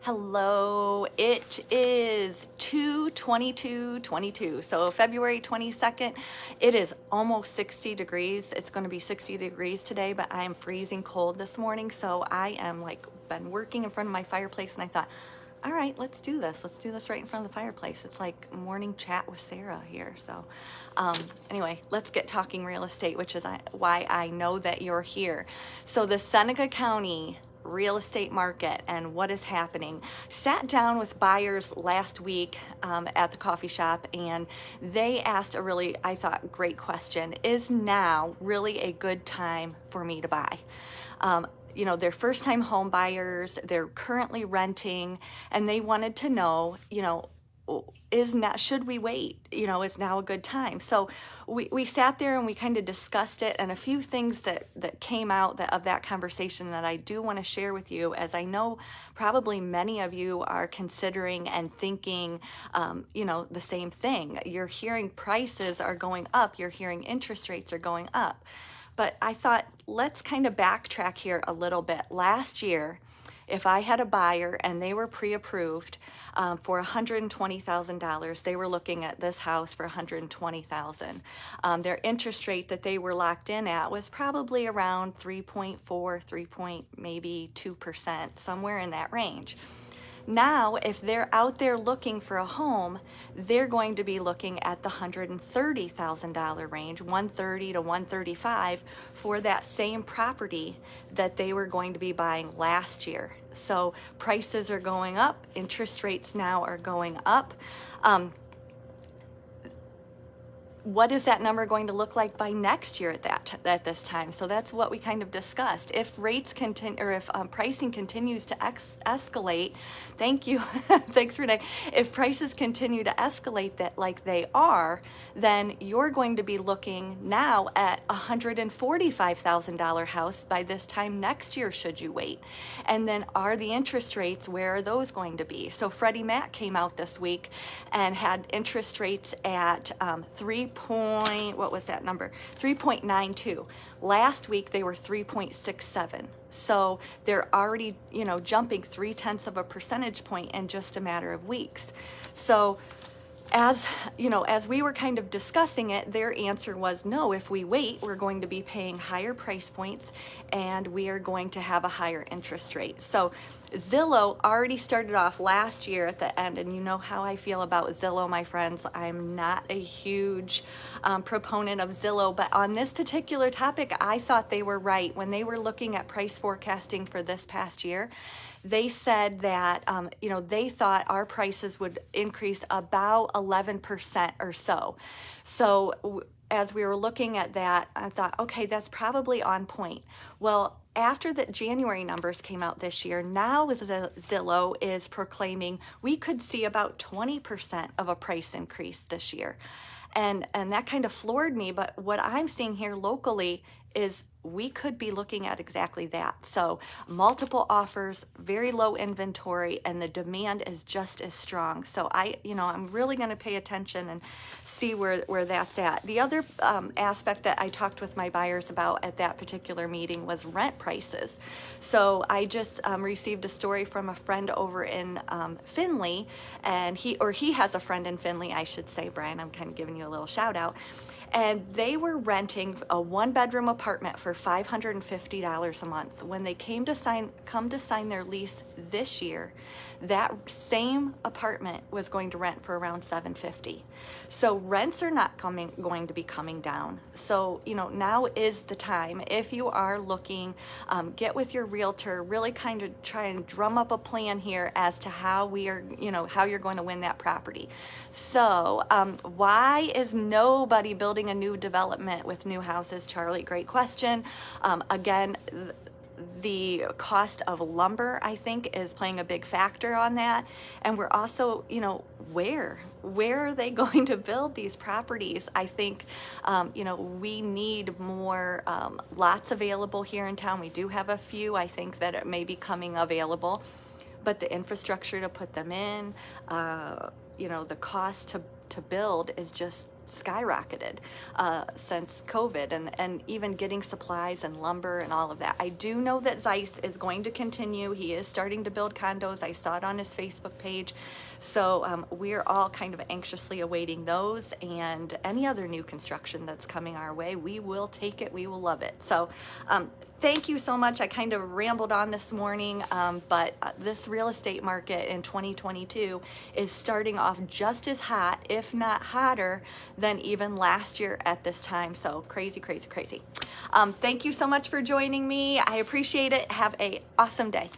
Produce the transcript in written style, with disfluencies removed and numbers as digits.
Hello, it is 2/22/22, so February 22nd. It is almost 60 degrees. It's going to be 60 degrees today, but I am freezing cold this morning, so I am been working in front of my fireplace, and I thought, all right, let's do this. Let's do this right in front of the fireplace. It's like morning chat with Sarah here. So anyway, let's get talking real estate, which is why I know that you're here. So the Seneca County real estate market and what is happening. Sat down with buyers last week at the coffee shop, and they asked a really, I thought, great question. Is now really a good time for me to buy? They're first-time home buyers, they're currently renting, and they wanted to know, should we wait? Is now a good time? So we sat there and we kind of discussed it, and a few things that came out of that conversation that I do want to share with you, as I know probably many of you are considering and thinking, the same thing. You're hearing prices are going up, you're hearing interest rates are going up. But I thought, let's kind of backtrack here a little bit. Last year, if I had a buyer and they were pre-approved for $120,000, they were looking at this house for $120,000. Their interest rate that they were locked in at was probably around 3.4, 3 maybe 2%, somewhere in that range. Now, if they're out there looking for a home, they're going to be looking at the $130,000 range, 130 to 135, for that same property that they were going to be buying last year. So prices are going up, interest rates now are going up. What is that number going to look like by next year at this time? So that's what we kind of discussed. If rates continue, or if pricing continues to escalate, thank you, thanks Renee. If prices continue to escalate that like they are, then you're going to be looking now at a $145,000 house by this time next year, should you wait. And then are the interest rates, where are those going to be? So Freddie Mac came out this week and had interest rates at 3.92. Last week they were 3.67. So they're already, jumping 0.3 of a percentage point in just a matter of weeks. So as we were kind of discussing it, their answer was no. If we wait, we're going to be paying higher price points and we are going to have a higher interest rate. So Zillow already started off last year at the end, and you know how I feel about Zillow, my friends. I'm not a huge proponent of Zillow, but on this particular topic, I thought they were right. When they were looking at price forecasting for this past year, they said that, they thought our prices would increase about 11% or so. So as we were looking at that, I thought, okay, that's probably on point. Well, after the January numbers came out this year, now Zillow is proclaiming we could see about 20% of a price increase this year. And that kind of floored me, but what I'm seeing here locally is we could be looking at exactly that. So multiple offers, very low inventory, and the demand is just as strong. So I'm really going to pay attention and see where that's at. The other aspect that I talked with my buyers about at that particular meeting was rent prices. So I just received a story from a friend over in Findlay, and he has a friend in Findlay, I should say. Brian, I'm kind of giving you a little shout out. And they were renting a one-bedroom apartment for $550 a month. When they come to sign their lease this year, that same apartment was going to rent for around $750. So rents are not going to be coming down. So now is the time. If you are looking, get with your realtor, really kind of try and drum up a plan here as to how how you're going to win that property. So why is nobody building a new development with new houses? Charlie, great question. Again, the cost of lumber, I think, is playing a big factor on that. And we're also, where are they going to build these properties? I think, we need more lots available here in town. We do have a few, I think, that it may be coming available, but the infrastructure to put them in, the cost to build is just skyrocketed since COVID, and even getting supplies and lumber and all of that. I do know that Zeiss is going to continue. He is starting to build condos. I saw it on his Facebook page. So we're all kind of anxiously awaiting those, and any other new construction that's coming our way. We will take it. We will love it. So thank you so much. I kind of rambled on this morning, but this real estate market in 2022 is starting off just as hot, if not hotter, than even last year at this time. So crazy, crazy, crazy. Thank you so much for joining me. I appreciate it. Have an awesome day.